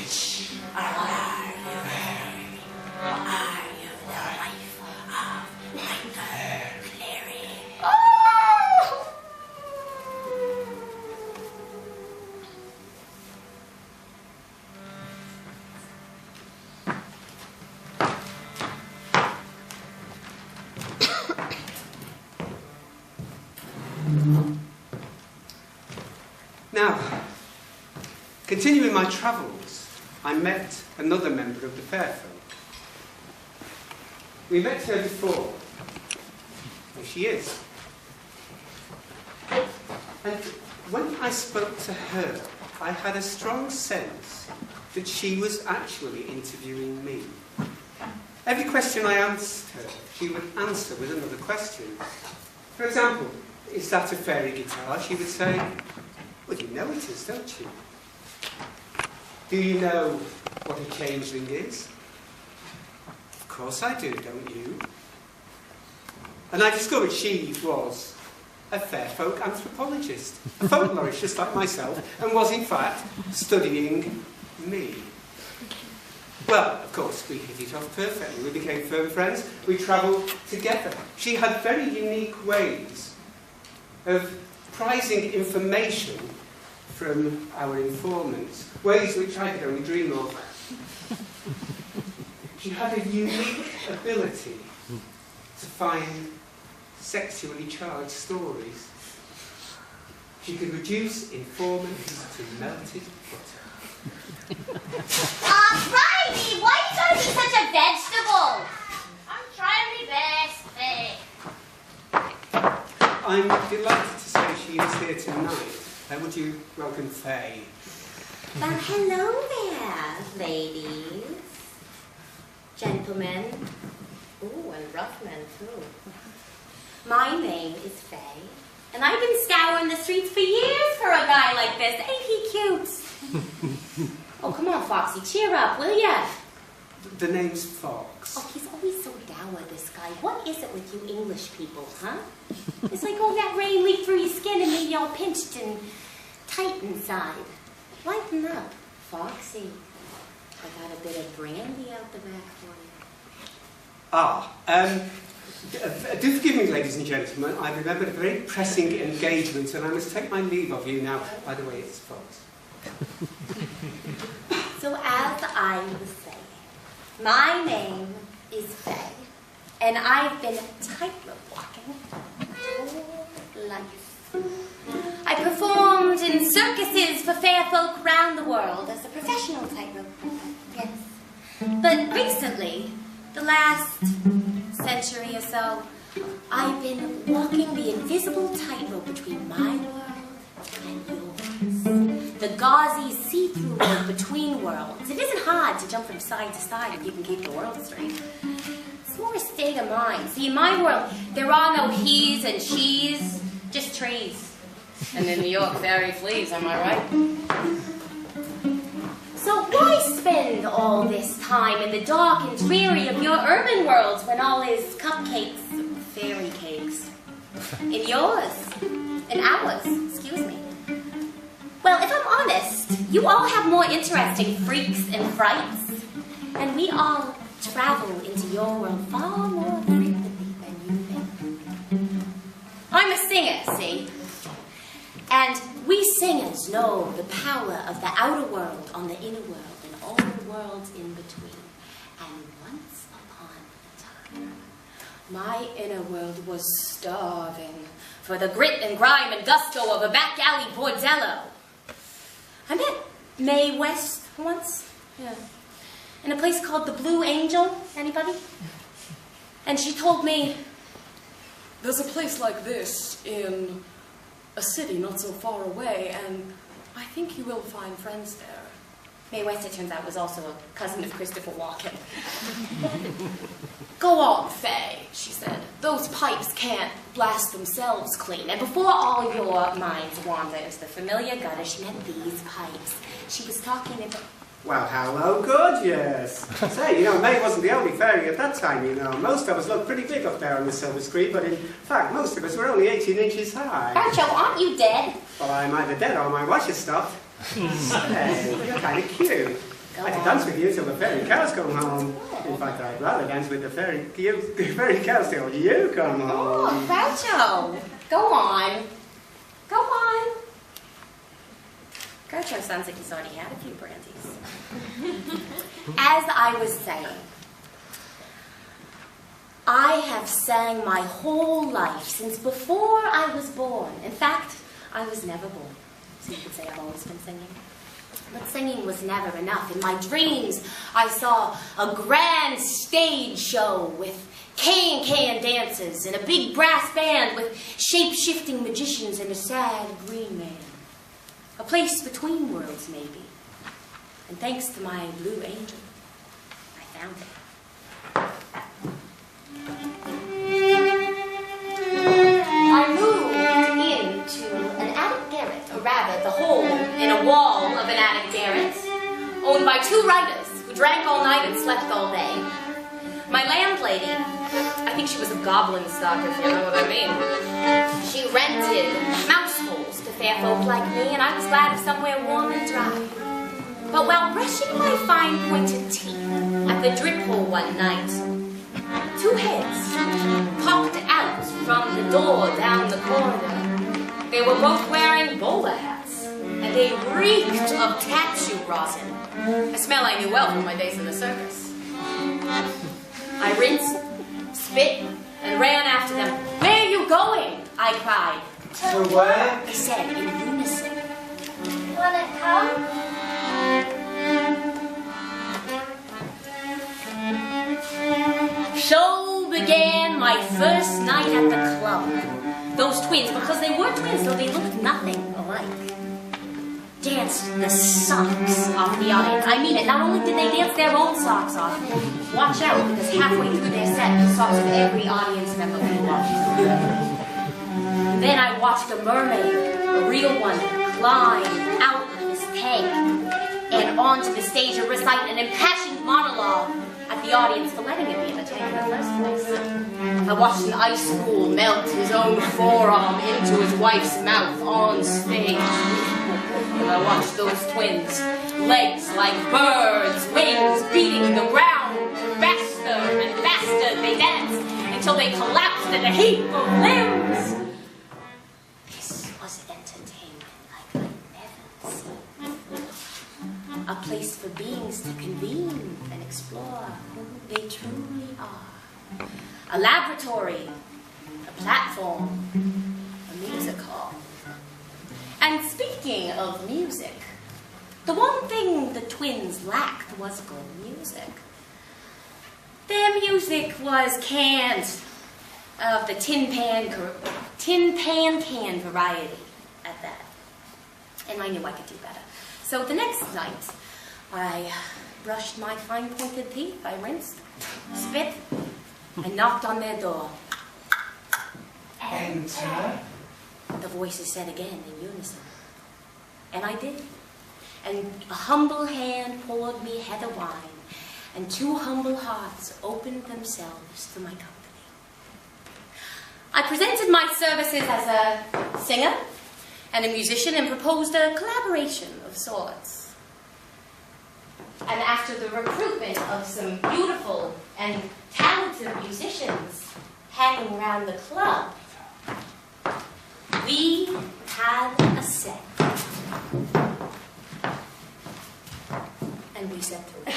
which are you wearing? Are you the wife of Michael Illuminarium? Oh! Now, continuing my travels, I met another member of the fair folk. We met her before. Here she is. And when I spoke to her, I had a strong sense that she was actually interviewing me. Every question I asked her, she would answer with another question. For example, is that a fairy guitar? She would say, well, you know it is, don't you? Do you know what a changeling is? Of course I do, don't you? And I discovered she was a fair folk anthropologist, a folklorist just like myself, and was in fact studying me. Well, of course, we hit it off perfectly. We became firm friends. We travelled together. She had very unique ways of prizing information from our informants, ways which I could only dream of. She had a unique ability to find sexually charged stories. She could reduce informants to melted butter. Bridie, why are you trying to be such a vegetable? I'm trying my best, Faye. I'm delighted to say she is here tonight. Would you welcome Faye? Hello there, ladies, gentlemen, ooh, and rough men too. My name is Faye, and I've been scouring the streets for years for a guy like this. Ain't he cute? Oh, come on, Foxy, cheer up, will ya? The name's Fox. Oh, he's always so down with this guy. What is it with you English people, huh? It's like all that rain leaked through your skin and made you all pinched and tight inside. Lighten up, Foxy. I got a bit of brandy out the back for you. Do forgive me, ladies and gentlemen. I remembered a very pressing engagement, and I must take my leave of you now. By the way, it's Fox. So as I was saying, my name is Faye, and I've been tightrope walking all life. I performed in circuses for fair folk around the world as a professional tightrope walker, yes. But recently, the last century or so, I've been walking the invisible tightrope between my world and yours. The gauzy see-through world between worlds. It isn't hard to jump from side to side if you can keep the world straight. It's more a state of mind. See, in my world, there are no he's and she's, just trees. And in New York, fairy fleas, am I right? So why spend all this time in the dark and dreary of your urban worlds when all is cupcakes, fairy cakes? In yours, in ours, excuse me. Well, if I'm honest, you all have more interesting freaks and frights. And we all travel into your world far more frequently than you think. I'm a singer, see? And we singers know the power of the outer world on the inner world and all the worlds in between. And once upon a time, my inner world was starving for the grit and grime and gusto of a back alley bordello. I met Mae West once, yeah, in a place called the Blue Angel. Anybody? And she told me, there's a place like this in a city not so far away, and I think you will find friends there. Mae West, it turns out, was also a cousin of Christopher Walken. Go on, Faye, she said. Those pipes can't blast themselves clean. And before all your minds wander into the familiar gutter, she meant these pipes. She was talking about... Well, hello, gorgeous. Say, you know, May wasn't the only fairy at that time, you know. Most of us looked pretty big up there on the silver screen, but in fact, most of us were only 18 inches high. Archo, aren't you dead? Well, I'm either dead or my watch is stopped. Hey, you're kind of cute. I could dance with you till the fairy cows come home. In fact, I'd rather dance with the fairy cows till you come home. Oh, Groucho! Go on. Go on. Groucho sounds like he's already had a few brandies. As I was saying, I have sang my whole life since before I was born. In fact, I was never born. So you could say I've always been singing. But singing was never enough. In my dreams, I saw a grand stage show with can dancers and a big brass band with shape-shifting magicians and a sad green man. A place between worlds, maybe. And thanks to my blue angel, I found it. I moved into an attic garret, or rather the hole in a wall of an attic garret, owned by two writers who drank all night and slept all day. My landlady, I think she was a goblin stock, if you know what I mean. She rented mouse holes to fair folk like me, and I was glad of somewhere warm and dry. But while brushing my fine-pointed teeth at the drip hole one night, two heads popped out from the door down the corridor. They were both wearing bowler hats, and they reeked of tattoo rosin, a smell I knew well from my days in the circus. I rinsed, spit, and ran after them. "Where are you going?" I cried. To where? They said in unison. Wanna come? So began my first night at the club. Those twins, because they were twins, though they looked nothing alike, danced the socks off the audience. I mean it, not only did they dance their own socks off, watch out, because halfway through their set, the socks of every audience member flew off. Then I watched a mermaid, a real one, climb out of his tank and onto the stage and recite an impassioned monologue at the audience for letting him be in the tank in the first place. I watched an ice school melt his own forearm into his wife's mouth on stage. And I watched those twins, legs like birds, wings beating the ground. Faster and faster they danced until they collapsed in a heap of limbs. This was entertainment like I'd never seen. A place for beings to convene and explore who they truly are. A laboratory, a platform, a music hall. And speaking of music, the one thing the twins lacked was good music. Their music was canned of the tin pan can variety at that. And I knew I could do better. So the next night, I brushed my fine-pointed teeth, I rinsed, spit, and knocked on their door. Enter. The voices said again in unison. And I did. And a humble hand poured me heather wine, and two humble hearts opened themselves to my company. I presented my services as a singer and a musician and proposed a collaboration of sorts. And after the recruitment of some beautiful and talented musicians hanging around the club, we had a set. And we set through it.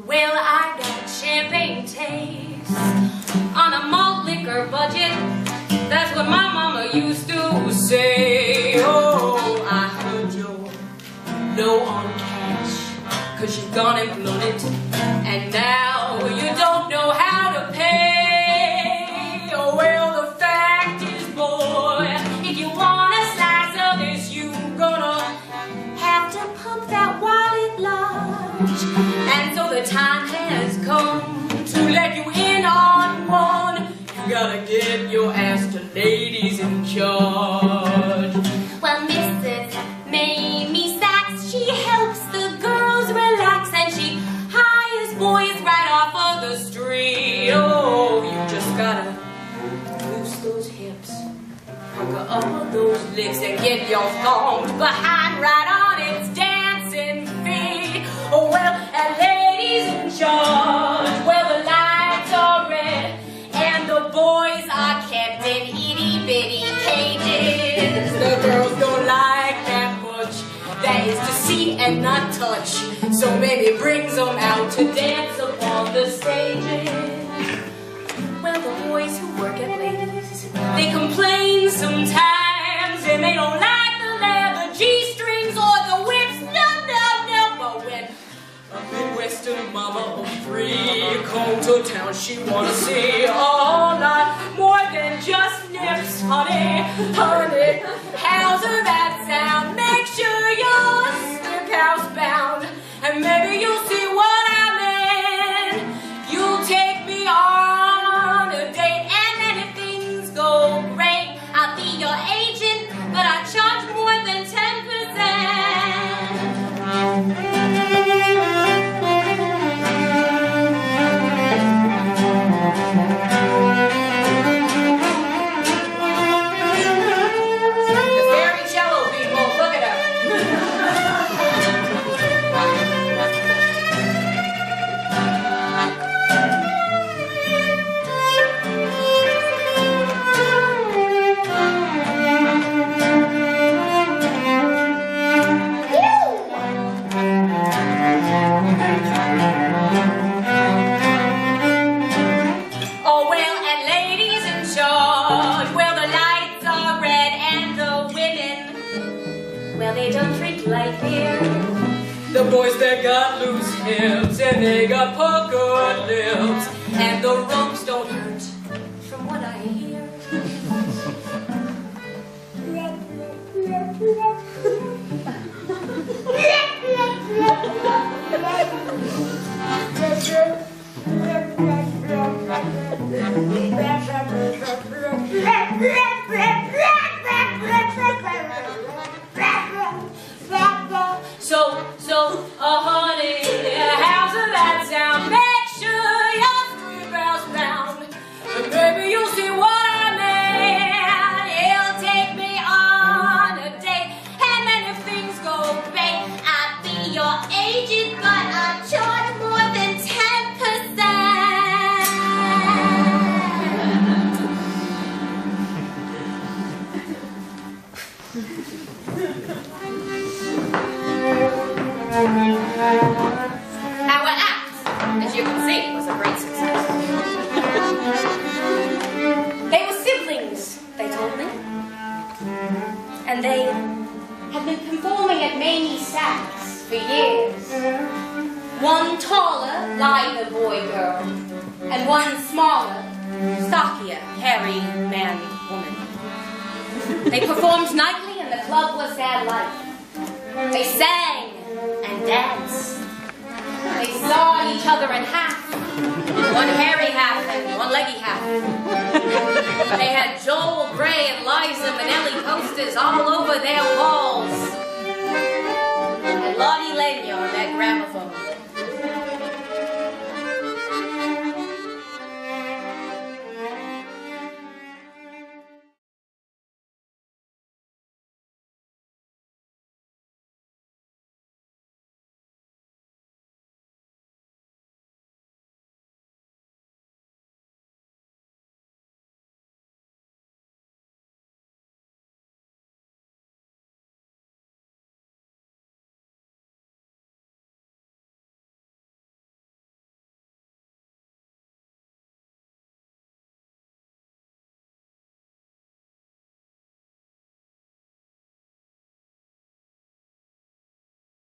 Well, I got champagne taste on a malt liquor budget. That's what my mama used to say. Oh, I heard you're low on cash, 'cause you've gone and blown it, and now you don't know how to pay. Oh, well, the fact is, boy, if you want a slice of this, you're gonna have to pump that wallet large. And so the time has come to let you in on one. You gotta get your ass to ladies in charge. Well, Mrs. Mamie Sachs, she held licks and get your thumbed behind right on its dancing feet. Oh, well, and ladies in charge, well, the lights are red, and the boys are kept in itty-bitty cages. The girls don't like that much, that is to see and not touch, so maybe brings them out to dance upon the stages. Well, the boys who work at ladies, they complain sometimes, and they don't like the leather G-strings or the whips, no. But when a Midwestern mama of three come to town, she wanna see a whole lot more than just nips, honey. How's that sound? Make sure you're stick housebound, and maybe you'll see what I mean. You'll take me on a date, and then if things go great, I'll be your agent, but I charge more than 10%. The boys, they got loose hips, and they got puckered lips, and the ropes don't hurt, from what I hear. So, honey, how's that sound? Make sure you're street housebound, and maybe you'll see what I mean. He'll take me on a date, and then if things go great, I'll be your agent, but I charge more than 10%. Our act, as you can see, was a great success. They were siblings, they told me. And they had been performing at Mamie Sachs for years. One taller, lither boy-girl, and one smaller, stockier, hairy man-woman. They performed nightly, and the club was their life. They sang and danced. They saw each other in half. One hairy half and one leggy half. They had Joel Grey and Liza Minnelli posters all over their walls.